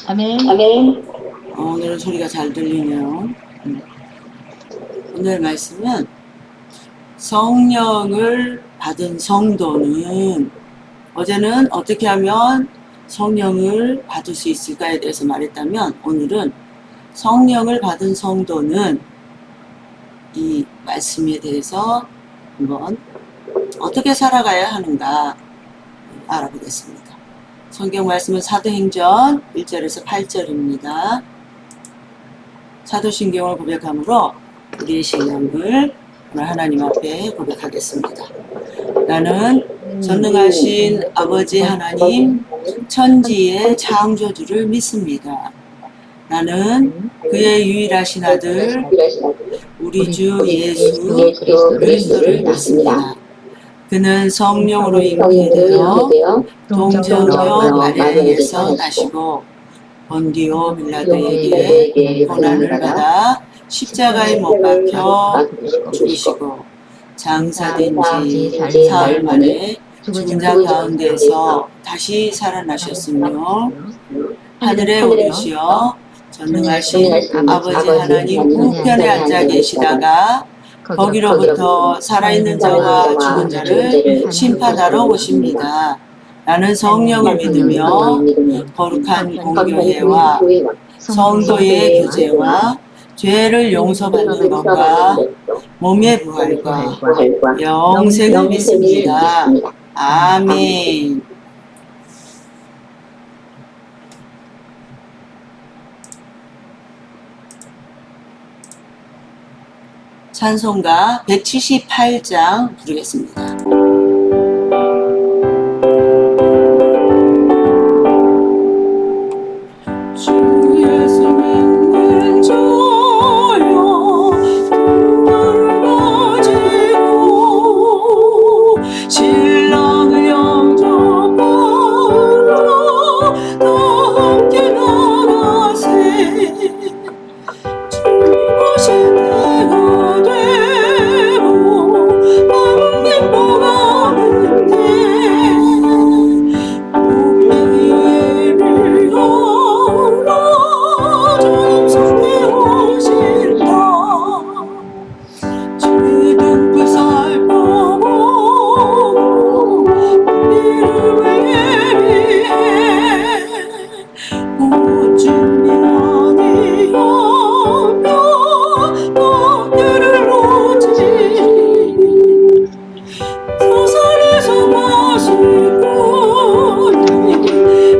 아멘. 아멘. 오늘은 소리가 잘 들리네요. 오늘 말씀은 성령을 받은 성도는, 어제는 어떻게 하면 성령을 받을 수 있을까에 대해서 말했다면, 오늘은 성령을 받은 성도는 이 말씀에 대해서 한번 어떻게 살아가야 하는가 알아보겠습니다. 성경 말씀은 사도행전 1절에서 8절입니다. 사도신경을 고백함으로 우리의 신앙을 오늘 하나님 앞에 고백하겠습니다. 나는 전능하신 아버지 하나님, 천지의 창조주를 믿습니다. 나는 그의 유일하신 아들 우리 주 예수 그리스도를 믿습니다. 그는 성령으로 잉태되어 동정녀 마리아에게서 나시고 본디오 빌라도에게 고난을 받아 십자가에 못 박혀 죽으시고 장사된 지 사흘 만에 죽은 자 가운데서 다시 살아나셨으며 하늘에 오르시어 전능하신 아버지 하나님 우편에 앉아 계시다가 거기로부터 살아있는 자와 죽은 자를 심판하러 오십니다. 나는 성령을 믿으며 거룩한 공교회와 성도의 교제와 죄를 용서받는 것과 몸의 부활과 영생을 믿습니다. 아멘. 찬송가 178장 부르겠습니다. 주 예수 믿는 자여 등을 가지고 신랑을 영접하러 다 함께 나가세. 주님하신 때가 되고 만민보가 문대 복되기를 하라 전성에 오신다. 주등 그 살펴보고 이름을 예비해 곧 준비하니 그를 오지. 사살에서 마시고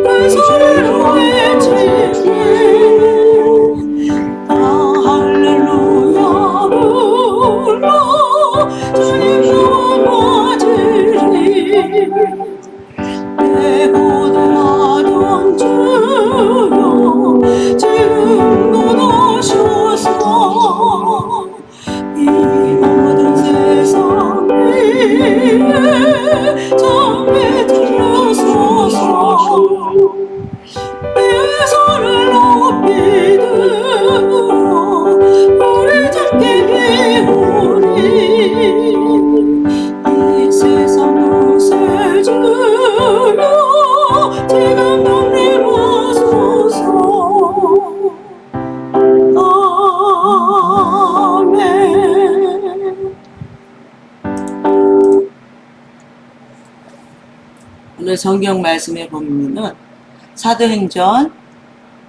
그 소리로 외치네. 다 할렐루야 불러 주님 나와 맞으리. 내 고단하던 주여 지금 오셔서 이 모든 세상 위에 잠에 들어서서 내 손을 높이 들어 우리 작게 비우니. 이 세상 구세주여 지금 nom리마소서. 아멘. 오늘 성경 말씀의 본문은 사도행전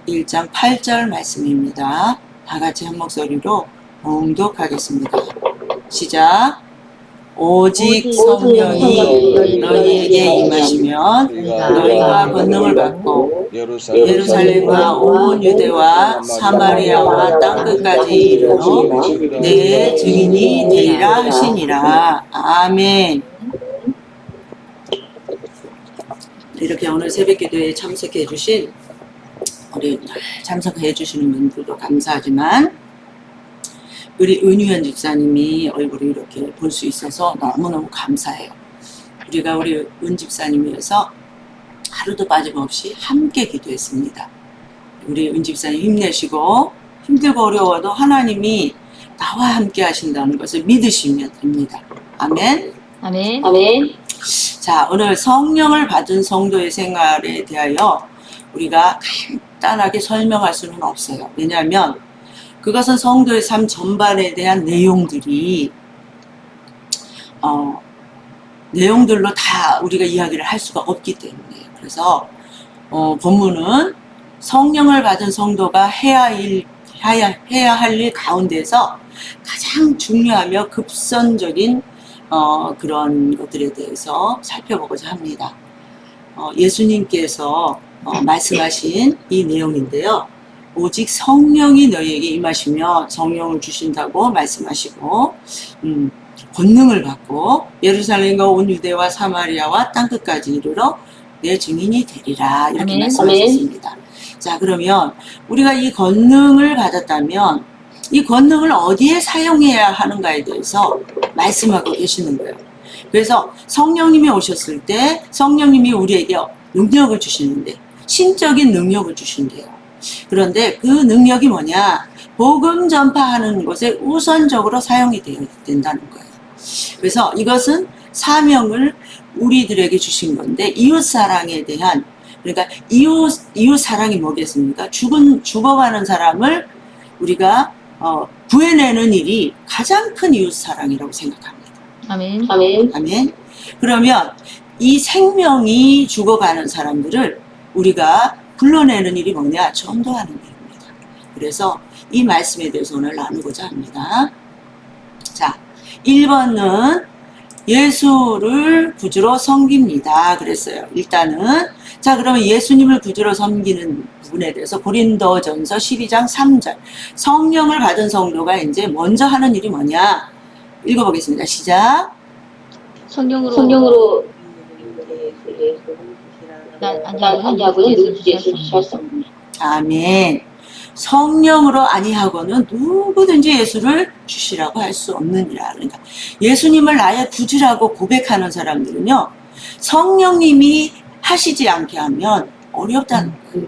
1장 8절 말씀입니다. 다 같이 한 목소리로 봉독하겠습니다. 시작. 오직 성령이 너희에게 임하시면 너희가 권능을 받고 예루살렘과 온 유대와 사마리아와 땅끝까지 이르러 내 증인이 되리라 하시니라. 아멘. 이렇게 오늘 새벽기도에 참석해 주신 우리 참석해 주시는 분들도 감사하지만 우리 은유현 집사님이 얼굴을 이렇게 볼 수 있어서 너무너무 감사해요. 우리가 우리 은 집사님이어서 하루도 빠짐없이 함께 기도했습니다. 우리 은 집사님 힘내시고 힘들고 어려워도 하나님이 나와 함께 하신다는 것을 믿으시면 됩니다. 아멘. 아멘. 아멘. 자, 오늘 성령을 받은 성도의 생활에 대하여 우리가 간단하게 설명할 수는 없어요. 왜냐하면 그것은 성도의 삶 전반에 대한 내용들이 내용들로 다 우리가 이야기를 할 수가 없기 때문에 그래서 본문은 성령을 받은 성도가 해야 할 일 가운데서 가장 중요하며 급선적인 그런 것들에 대해서 살펴보고자 합니다. 예수님께서 말씀하신 이 내용인데요. 오직 성령이 너희에게 임하시며 성령을 주신다고 말씀하시고 권능을 받고 예루살렘과 온 유대와 사마리아와 땅끝까지 이르러 내 증인이 되리라 이렇게 말씀하셨습니다. 자, 그러면 우리가 이 권능을 받았다면 이 권능을 어디에 사용해야 하는가에 대해서 말씀하고 계시는 거예요. 그래서 성령님이 오셨을 때 성령님이 우리에게 능력을 주시는데 신적인 능력을 주신대요. 그런데 그 능력이 뭐냐? 복음 전파하는 것에 우선적으로 사용이 된다는 거예요. 그래서 이것은 사명을 우리들에게 주신 건데 이웃사랑에 대한 그러니까 이웃 사랑이 뭐겠습니까? 죽어가는 사람을 우리가 구해내는 일이 가장 큰 이웃 사랑이라고 생각합니다. 아멘. 아멘. 아멘. 그러면 이 생명이 죽어가는 사람들을 우리가 불러내는 일이 뭐냐? 전도하는 일입니다. 그래서 이 말씀에 대해서 오늘 나누고자 합니다. 자, 1번은 예수를 구주로 섬깁니다. 그랬어요. 일단은 자, 그러면 예수님을 구주로 섬기는 부분에 대해서 고린도전서 12장 3절 성령을 받은 성도가 이제 먼저 하는 일이 뭐냐? 읽어보겠습니다. 시작. 성령으로 아니하고는 누구든지 예수를 주실 수 없느니라. 아멘. 성령으로 아니하고는 누구든지 예수를 주시라고 할 수 없느니라. 그러니까 예수님을 나의 구주라고 고백하는 사람들은요, 성령님이 하시지 않게 하면 어렵다는 거예요.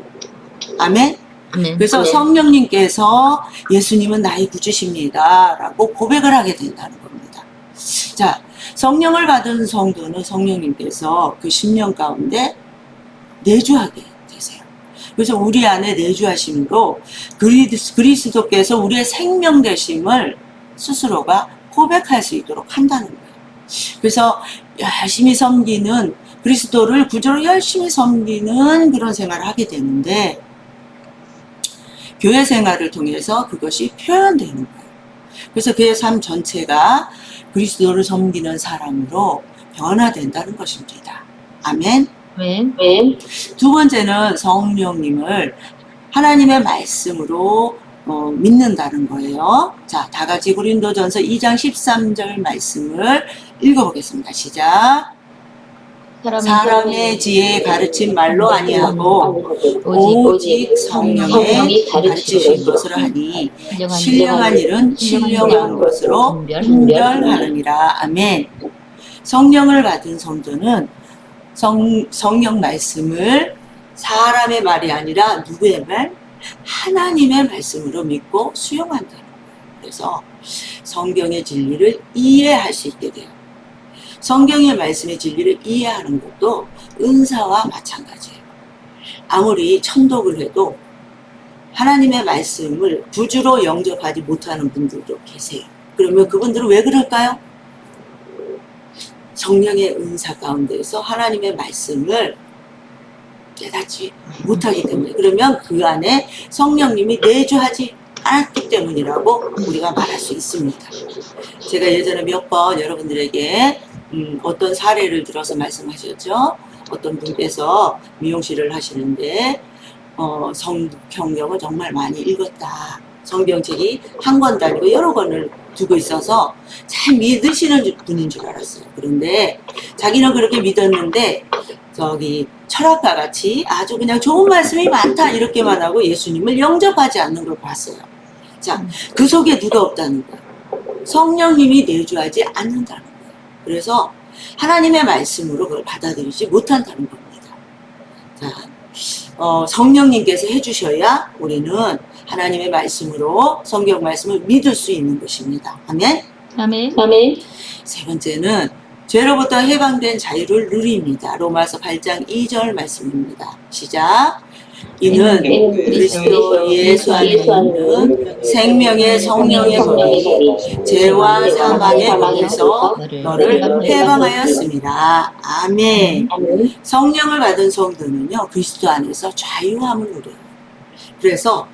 아멘. 그래서 아멘. 성령님께서 예수님은 나의 구주십니다 라고 고백을 하게 된다는 겁니다. 자, 성령을 받은 성도는 성령님께서 그 심령 가운데 내주하게 되세요. 그래서 우리 안에 내주하심으로 그리스도께서 우리의 생명 되심을 스스로가 고백할 수 있도록 한다는 거예요. 그래서 열심히 섬기는 그리스도를 구주로 열심히 섬기는 그런 생활을 하게 되는데 교회 생활을 통해서 그것이 표현되는 거예요. 그래서 그의 삶 전체가 그리스도를 섬기는 사람으로 변화된다는 것입니다. 아멘. 아멘. 아멘. 두 번째는 성령님을 하나님의 말씀으로 믿는다는 거예요. 자, 다 같이 고린도전서 2장 13절 말씀을 읽어보겠습니다. 시작. 사람의 지혜에 가르친 말로 아니하고 오직 성령의 가르치신 것으로 하니 신령한 일은 신령한 것으로 분별하느니라. 아멘. 성령을 받은 성도는 성령 말씀을 사람의 말이 아니라 누구의 말? 하나님의 말씀으로 믿고 수용한다는 거예요. 그래서 성경의 진리를 이해할 수 있게 돼요. 성경의 말씀의 진리를 이해하는 것도 은사와 마찬가지예요. 아무리 천독을 해도 하나님의 말씀을 구주로 영접하지 못하는 분들도 계세요. 그러면 그분들은 왜 그럴까요? 성령의 은사 가운데서 하나님의 말씀을 깨닫지 못하기 때문에 그러면 그 안에 성령님이 내주하지 않았기 때문이라고 우리가 말할 수 있습니다. 제가 예전에 몇 번 여러분들에게 어떤 사례를 들어서 말씀하셨죠. 어떤 분께서 미용실을 하시는데 성경을 정말 많이 읽었다. 성경책이 한 권도 아니고 여러 권을 두고 있어서 잘 믿으시는 분인 줄 알았어요. 그런데 자기는 그렇게 믿었는데 저기 철학가 같이 아주 그냥 좋은 말씀이 많다 이렇게만 하고 예수님을 영접하지 않는 걸 봤어요. 자, 그 속에 누가 없다는 거예요. 성령님이 내주하지 않는다는 거예요. 그래서 하나님의 말씀으로 그걸 받아들이지 못한다는 겁니다. 자, 성령님께서 해주셔야 우리는 하나님의 말씀으로 성경 말씀을 믿을 수 있는 것입니다. 아멘. 아멘. 아멘. 세 번째는 죄로부터 해방된 자유를 누립니다. 로마서 8장 2절 말씀입니다. 시작. 이는 그리스도 예수 안에 있는 생명의 성령의 법이 죄와 사망의 법에서 너를 해방하였습니다. 아멘. 성령을 받은 성도는요, 그리스도 안에서 자유함을 누려요. 그래서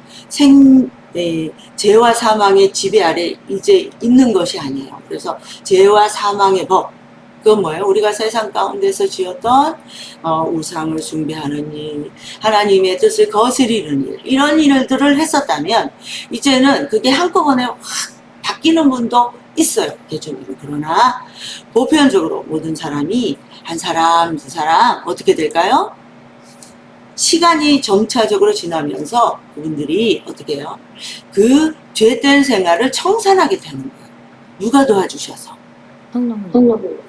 죄와 사망의 지배 아래 이제 있는 것이 아니에요. 그래서 죄와 사망의 법, 그건 뭐예요? 우리가 세상 가운데서 지었던 우상을 숭배하는 일, 하나님의 뜻을 거스리는 일, 이런 일들을 했었다면 이제는 그게 한꺼번에 확 바뀌는 분도 있어요. 개종으로. 그러나 보편적으로 모든 사람이 한 사람, 두 사람 어떻게 될까요? 시간이 점차적으로 지나면서 그분들이 어떻게 해요? 그 죄된 생활을 청산하게 되는 거예요. 누가 도와주셔서?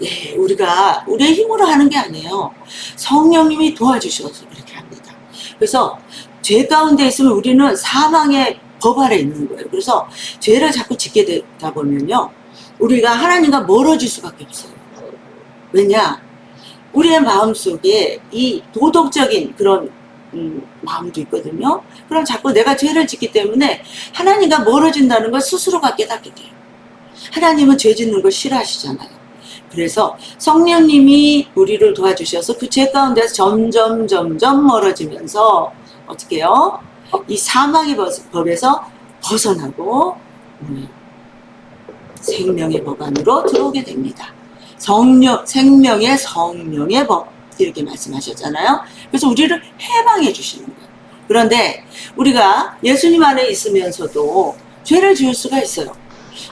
예, 우리가 우리의 힘으로 하는 게 아니에요. 성령님이 도와주셔서 그렇게 합니다. 그래서 죄 가운데 있으면 우리는 사망의 법 아래 있는 거예요. 그래서 죄를 자꾸 짓게 되다 보면요, 우리가 하나님과 멀어질 수밖에 없어요. 왜냐? 우리의 마음속에 이 도덕적인 그런 마음도 있거든요. 그럼 자꾸 내가 죄를 짓기 때문에 하나님과 멀어진다는 걸 스스로가 깨닫게 돼요. 하나님은 죄 짓는 걸 싫어하시잖아요. 그래서 성령님이 우리를 도와주셔서 그 죄 가운데서 점점 멀어지면서 어떻게 해요? 이 사망의 법에서 벗어나고 생명의 법 안으로 들어오게 됩니다. 생명의 성령의 법, 이렇게 말씀하셨잖아요. 그래서 우리를 해방해 주시는 거예요. 그런데 우리가 예수님 안에 있으면서도 죄를 지을 수가 있어요.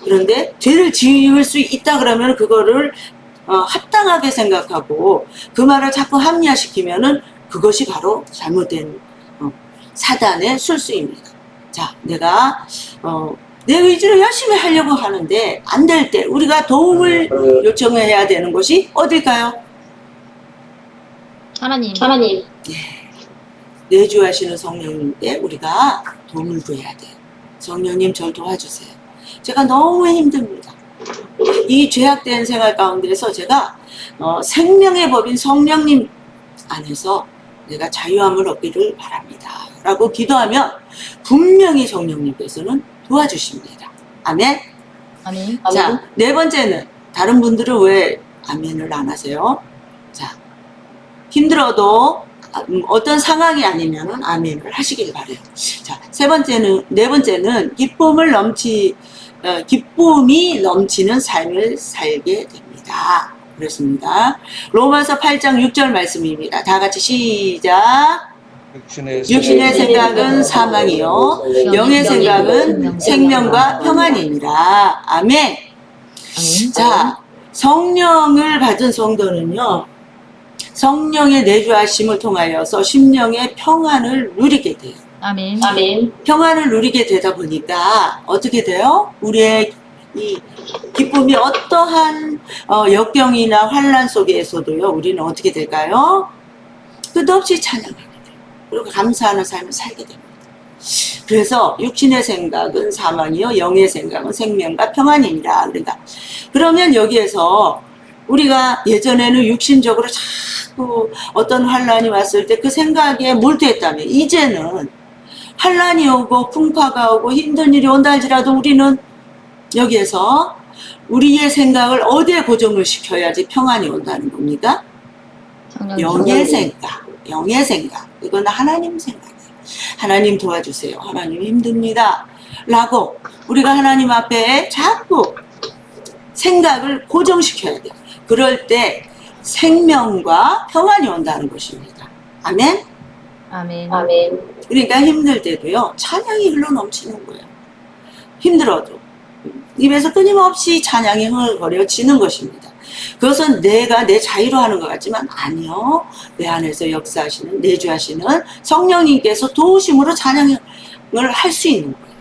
그런데 죄를 지을 수 있다 그러면 그거를 합당하게 생각하고 그 말을 자꾸 합리화시키면은 그것이 바로 잘못된 사단의 술수입니다. 자, 내가 내 의지로 열심히 하려고 하는데 안 될 때 우리가 도움을 요청해야 되는 곳이 어딜까요? 하나님. 네. 내주하시는 성령님께 우리가 도움을 구해야 돼요. 성령님, 절 도와주세요. 제가 너무 힘듭니다. 이 죄악된 생활 가운데서 제가 생명의 법인 성령님 안에서 내가 자유함을 얻기를 바랍니다. 라고 기도하면 분명히 성령님께서는 도와주십니다. 아멘? 아멘. 자, 네 번째는, 다른 분들은 왜 아멘을 안 하세요? 자, 힘들어도 어떤 상황이 아니면은 아멘을 하시길 바래요. 자, 네 번째는 기쁨이 넘치는 삶을 살게 됩니다. 그렇습니다. 로마서 8장 6절 말씀입니다. 다 같이 시작. 육신의 생각은 사망이요, 영의 생각은 생명과 평안이니라. 아멘. 자, 성령을 받은 성도는요, 성령의 내주하심을 통하여서 심령의 평안을 누리게 돼요. 아멘. 평안을 누리게 되다 보니까 어떻게 돼요? 우리의 이 기쁨이 어떠한 역경이나 환란 속에서도요, 우리는 어떻게 될까요? 끝없이 찬양하게 돼요. 그리고 감사하는 삶을 살게 됩니다. 그래서 육신의 생각은 사망이요, 영의 생각은 생명과 평안이니라. 그러니까 그러면 여기에서 우리가 예전에는 육신적으로 자꾸 어떤 환란이 왔을 때 그 생각에 몰두했다면, 이제는 환란이 오고 풍파가 오고 힘든 일이 온다 할지라도 우리는 여기에서 우리의 생각을 어디에 고정을 시켜야지 평안이 온다는 겁니까? 영의 생각. 이건 하나님 생각이에요. 하나님 도와주세요. 하나님 힘듭니다. 라고 우리가 하나님 앞에 자꾸 생각을 고정시켜야 돼요. 그럴 때 생명과 평안이 온다는 것입니다. 아멘? 아멘. 그러니까 힘들 때도요, 찬양이 흘러넘치는 거예요. 힘들어도 입에서 끊임없이 찬양이 흥얼거려지는 것입니다. 그것은 내가 내 자유로 하는 것 같지만 아니요, 내 안에서 역사하시는, 내주하시는 성령님께서 도우심으로 찬양을 할 수 있는 거예요.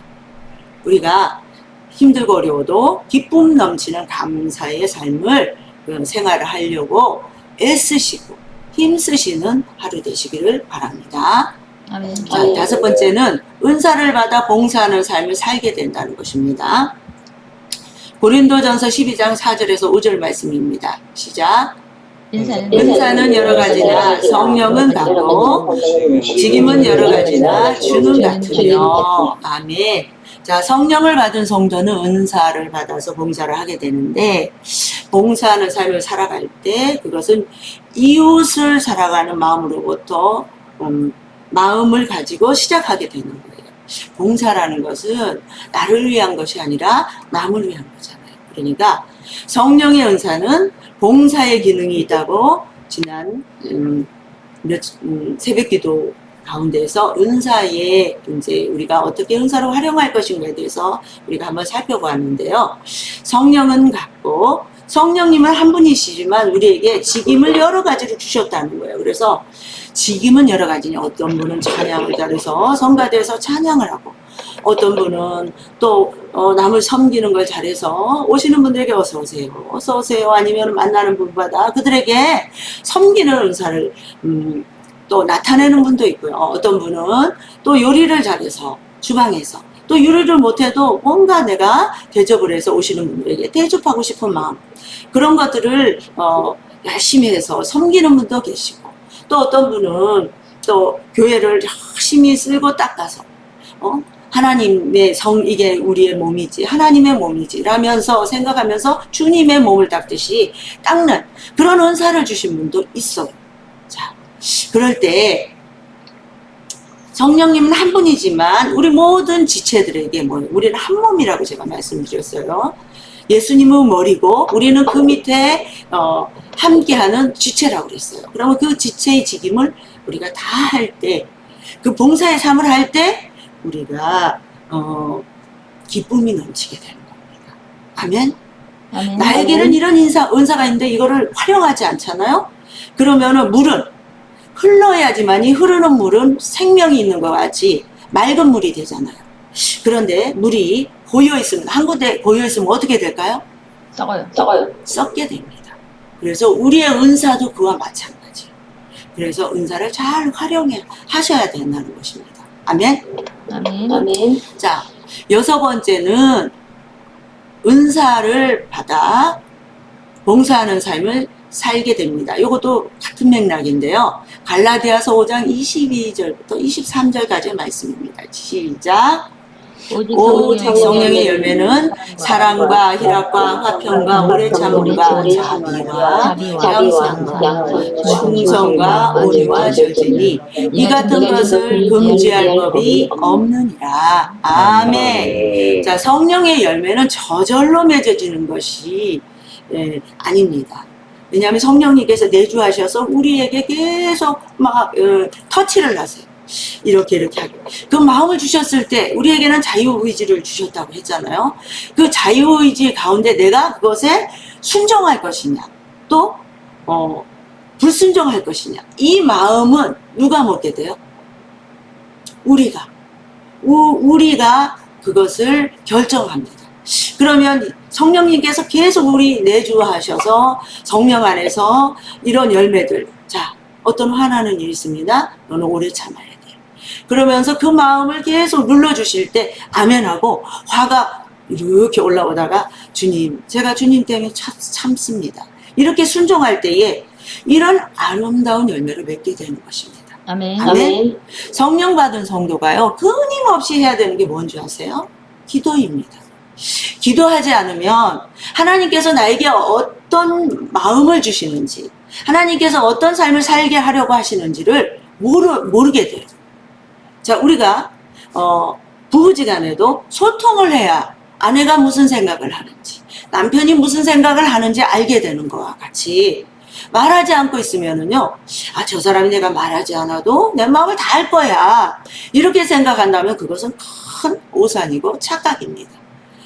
우리가 힘들고 어려워도 기쁨 넘치는 감사의 삶을 생활을 하려고 애쓰시고 힘쓰시는 하루 되시기를 바랍니다. 아멘. 자, 다섯 번째는 은사를 받아 봉사하는 삶을 살게 된다는 것입니다. 고린도전서 12장 4절에서 5절 말씀입니다. 시작. 은사는 여러 가지나 성령은 같고 직임은 여러 가지나 주는 같으며. 아멘. 자, 성령을 받은 성도는 은사를 받아서 봉사를 하게 되는데, 봉사하는 삶을 살아갈 때 그것은 이웃을 살아가는 마음으로부터 마음을 가지고 시작하게 되는 거예요. 봉사라는 것은 나를 위한 것이 아니라 남을 위한 거잖아요. 그러니까 성령의 은사는 봉사의 기능이 있다고 지난 새벽기도 가운데서 은사에 이제 우리가 어떻게 은사를 활용할 것인가에 대해서 우리가 한번 살펴보았는데요. 성령은 같고 성령님은 한 분이시지만 우리에게 직임을 여러 가지로 주셨다는 거예요. 그래서 직임은 여러 가지냐. 어떤 분은 찬양을 잘해서 성가대에서 찬양을 하고, 어떤 분은 또 남을 섬기는 걸 잘해서 오시는 분들에게 어서 오세요, 어서 오세요, 아니면 만나는 분마다 그들에게 섬기는 은사를 또 나타내는 분도 있고요. 어떤 분은 또 요리를 잘해서 주방에서, 또 요리를 못해도 뭔가 내가 대접을 해서 오시는 분들에게 대접하고 싶은 마음, 그런 것들을 열심히 해서 섬기는 분도 계시고, 또 어떤 분은 또 교회를 열심히 쓸고 닦아서 하나님의 이게 우리의 몸이지, 하나님의 몸이지 라면서 생각하면서 주님의 몸을 닦듯이 닦는 그런 은사를 주신 분도 있어요. 자, 그럴 때 성령님은 한 분이지만 우리 모든 지체들에게 우리는 한 몸이라고 제가 말씀드렸어요. 예수님은 머리고 우리는 그 밑에 함께하는 지체라고 그랬어요. 그러면 그 지체의 직임을 우리가 다 할 때, 그 봉사의 삶을 할 때 우리가 기쁨이 넘치게 되는 겁니다. 아멘. 아멘. 나에게는 이런 은사가 있는데 이거를 활용하지 않잖아요. 그러면은 물은 흘러야지만이, 흐르는 물은 생명이 있는 것 같이 맑은 물이 되잖아요. 그런데 물이 고여있으면, 한 군데 고여있으면 어떻게 될까요? 썩어요. 썩게 됩니다. 그래서 우리의 은사도 그와 마찬가지. 그래서 은사를 잘 하셔야 된다는 것입니다. 아멘. 아멘. 자, 6번째는 은사를 받아 봉사하는 삶을 살게 됩니다. 이것도 같은 맥락인데요. 갈라디아서 5장 22절부터 23절까지의 말씀입니다. 시작. 오직 성령의 열매는 사랑과 희락과 화평과 오래 참음과 자비와 양선과 충성과 온유와 절제니 이 같은 것을 금지할 법이 없느니라. 아멘. 자, 성령의 열매는 저절로 맺어지는 것이 아닙니다. 왜냐하면 성령님께서 내주하셔서 우리에게 계속 막 터치를 하세요. 이렇게 하고, 그 마음을 주셨을 때 우리에게는 자유의지를 주셨다고 했잖아요. 그 자유의지 가운데 내가 그것에 순종할 것이냐, 또 불순종할 것이냐, 이 마음은 누가 먹게 돼요? 우리가 그것을 결정합니다. 그러면 성령님께서 계속 우리 내주하셔서 성령 안에서 이런 열매들, 자, 어떤 화나는 일이 있습니다. 너는 오래 참아야 돼. 그러면서 그 마음을 계속 눌러주실 때 아멘하고, 화가 이렇게 올라오다가 주님, 제가 주님 때문에 참습니다. 이렇게 순종할 때에 이런 아름다운 열매를 맺게 되는 것입니다. 아멘. 아멘. 성령 받은 성도가요, 끊임없이 해야 되는 게 뭔지 아세요? 기도입니다. 기도하지 않으면 하나님께서 나에게 어떤 마음을 주시는지, 하나님께서 어떤 삶을 살게 하려고 하시는지를 모르게 돼요. 자, 우리가 부부지간에도 소통을 해야 아내가 무슨 생각을 하는지, 남편이 무슨 생각을 하는지 알게 되는 것과 같이, 말하지 않고 있으면은요, 저 사람이 내가 말하지 않아도 내 마음을 다 알 거야, 이렇게 생각한다면 그것은 큰 오산이고 착각입니다.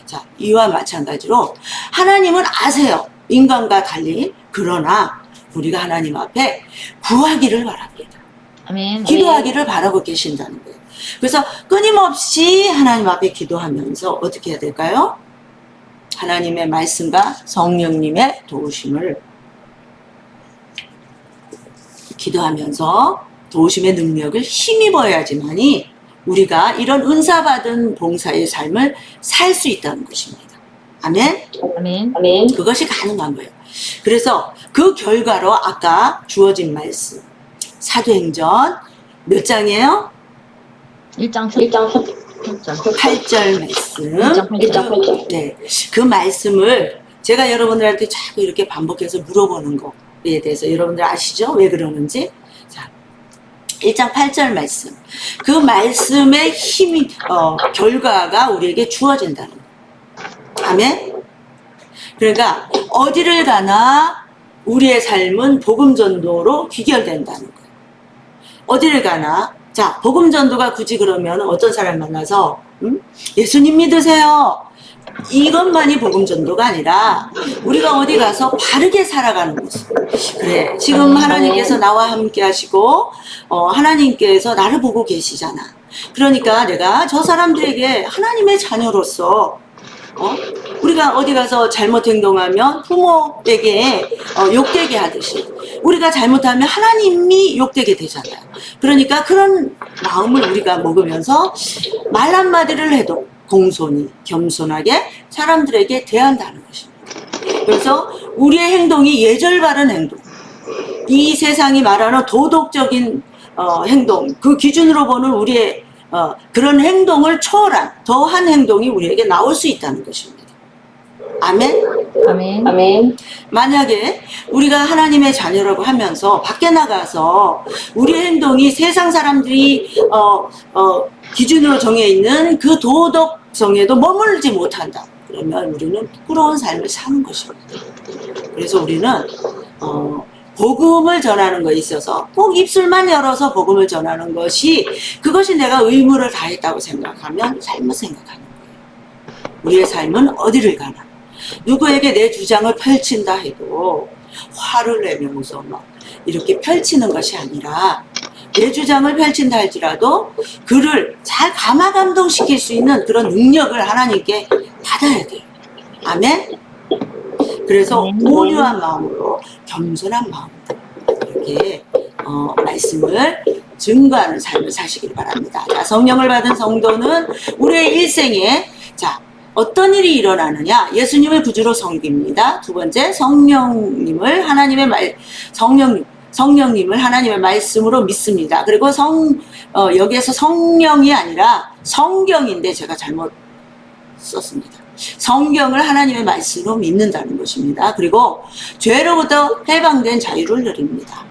자, 이와 마찬가지로 하나님은 아세요. 인간과 달리. 그러나 우리가 하나님 앞에 구하기를 바랍니다. 아멘. 기도하기를 바라고 계신다는 거예요. 그래서 끊임없이 하나님 앞에 기도하면서 어떻게 해야 될까요? 하나님의 말씀과 성령님의 도우심을 기도하면서 도우심의 능력을 힘입어야지만이 우리가 이런 은사받은 봉사의 삶을 살 수 있다는 것입니다. 아멘? 아멘. 그것이 가능한 거예요. 그래서 그 결과로 아까 주어진 말씀 사도행전 몇 장이에요? 1장 8절 말씀. 1장 8절. 네, 그 말씀을 제가 여러분들한테 자꾸 이렇게 반복해서 물어보는 거에 대해서 여러분들 아시죠? 왜 그러는지? 자, 1장 8절 말씀. 그 말씀의 힘이, 결과가 우리에게 주어진다는 거예요. 아멘? 그러니까 어디를 가나 우리의 삶은 복음 전도로 귀결된다는 거예요. 어디를 가나, 자, 복음 전도가 굳이 그러면 어떤 사람 만나서 예수님 믿으세요. 이것만이 복음 전도가 아니라 우리가 어디 가서 바르게 살아가는 모습. 그래, 지금 하나님께서 나와 함께 하시고 하나님께서 나를 보고 계시잖아. 그러니까 내가 저 사람들에게 하나님의 자녀로서 우리가 어디 가서 잘못 행동하면 부모에게 욕되게 하듯이 우리가 잘못하면 하나님이 욕되게 되잖아요. 그러니까 그런 마음을 우리가 먹으면서 말 한마디를 해도 공손히 겸손하게 사람들에게 대한다는 것입니다. 그래서 우리의 행동이 예절 바른 행동, 이 세상이 말하는 도덕적인 행동, 그 기준으로 보는 우리의 그런 행동을 초월한 더한 행동이 우리에게 나올 수 있다는 것입니다. 아멘? 아멘. 아멘. 만약에 우리가 하나님의 자녀라고 하면서 밖에 나가서 우리의 행동이 세상 사람들이 기준으로 정해 있는 그 도덕성에도 머물지 못한다. 그러면 우리는 부끄러운 삶을 사는 것입니다. 그래서 우리는 복음을 전하는 것에 있어서 꼭 입술만 열어서 복음을 전하는 것이 그것이 내가 의무를 다했다고 생각하면 잘못 생각하는 거예요. 우리의 삶은 어디를 가나 누구에게 내 주장을 펼친다 해도 화를 내면서 막 이렇게 펼치는 것이 아니라 내 주장을 펼친다 할지라도 그를 잘 감화감동시킬 수 있는 그런 능력을 하나님께 받아야 돼요. 아멘? 그래서 온유한 마음으로 겸손한 마음으로 이렇게 말씀을 증거하는 삶을 사시길 바랍니다. 자, 성령을 받은 성도는 우리의 일생에 자 어떤 일이 일어나느냐? 예수님을 구주로 섬깁니다. 두 번째, 성령님을 하나님의 말씀으로 믿습니다. 그리고 여기에서 성령이 아니라 성경인데 제가 잘못 썼습니다. 성경을 하나님의 말씀으로 믿는다는 것입니다. 그리고 죄로부터 해방된 자유를 누립니다.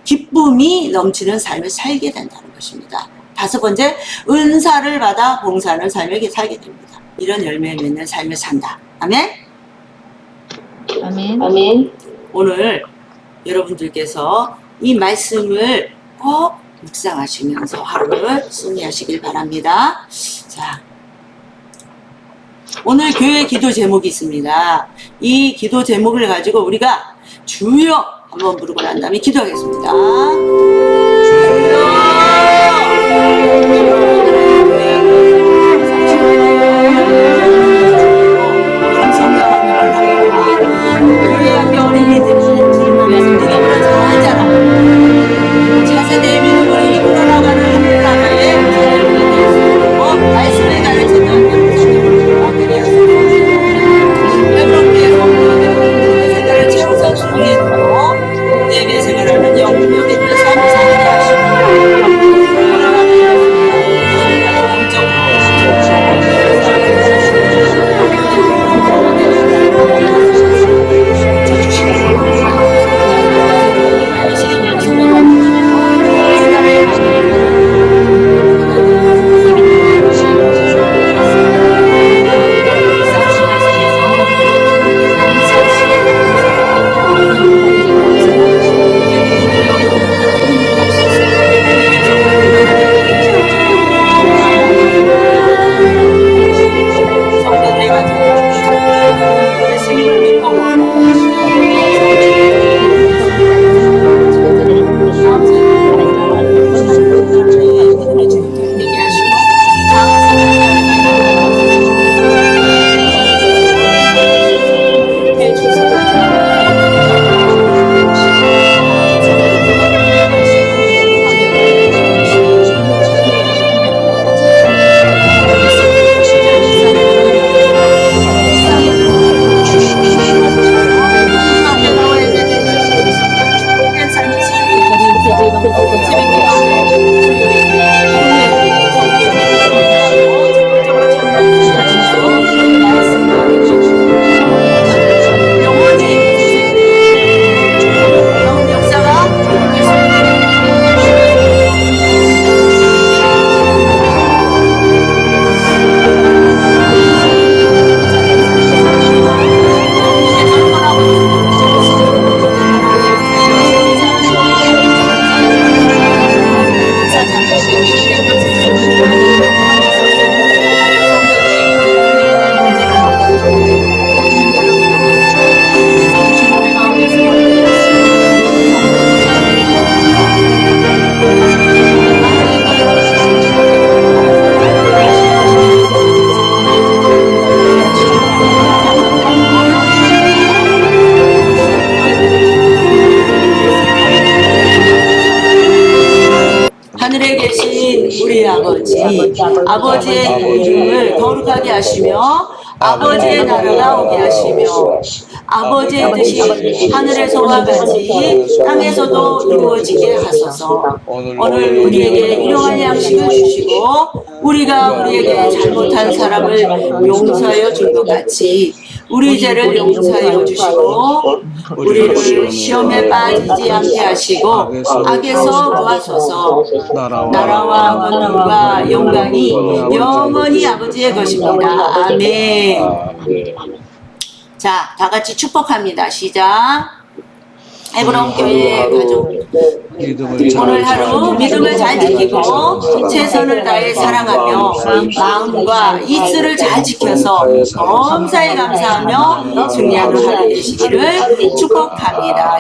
기쁨이 넘치는 삶을 살게 된다는 것입니다. 다섯 번째, 은사를 받아 봉사하는 삶을 살게 됩니다. 이런 열매를 맺는 삶을 산다. 아멘? 아멘. 아멘. 오늘 여러분들께서 이 말씀을 꼭 묵상하시면서 하루를 승리하시길 바랍니다. 자, 오늘 교회 기도 제목이 있습니다. 이 기도 제목을 가지고 우리가 주여 한번 부르고 난 다음에 기도하겠습니다. 주여! 교회 학교 어린이들은 주님의 말씀을 잘 알잖아. 자세 내미는 우리 이끌어 나가는 하늘나라의 말씀을 가르치는 생각을 채워서 주님의 내게 생활하는 영웅력 있는 삶을 하늘에 계신 우리 아버지의 이름을 거룩하게 하시며 아버지의 나라가 오게 하시며 아버지의 뜻이 하늘에서와 같이 땅에서도 이루어지게 하소서. 오늘 우리에게 일용할 양식을 주시고 우리가 우리에게 잘못한 사람을 용서하여 준 것 같이 우리 죄를 용서하여 주시고 우리를 시험에 빠지지 않게 하시고 악에서 구하소서. 나라와 권능과 영광이 영원히 아버지의 것입니다. 아멘. 자, 다 같이 축복합니다. 시작. 에브론 교회 가족 오늘 하루 믿음을 잘 지키고 최선을 다해 사랑하며 마음과 입술을 잘 지켜서 범사에 감사하며 승리하는 하루 되시기를 축복합니다.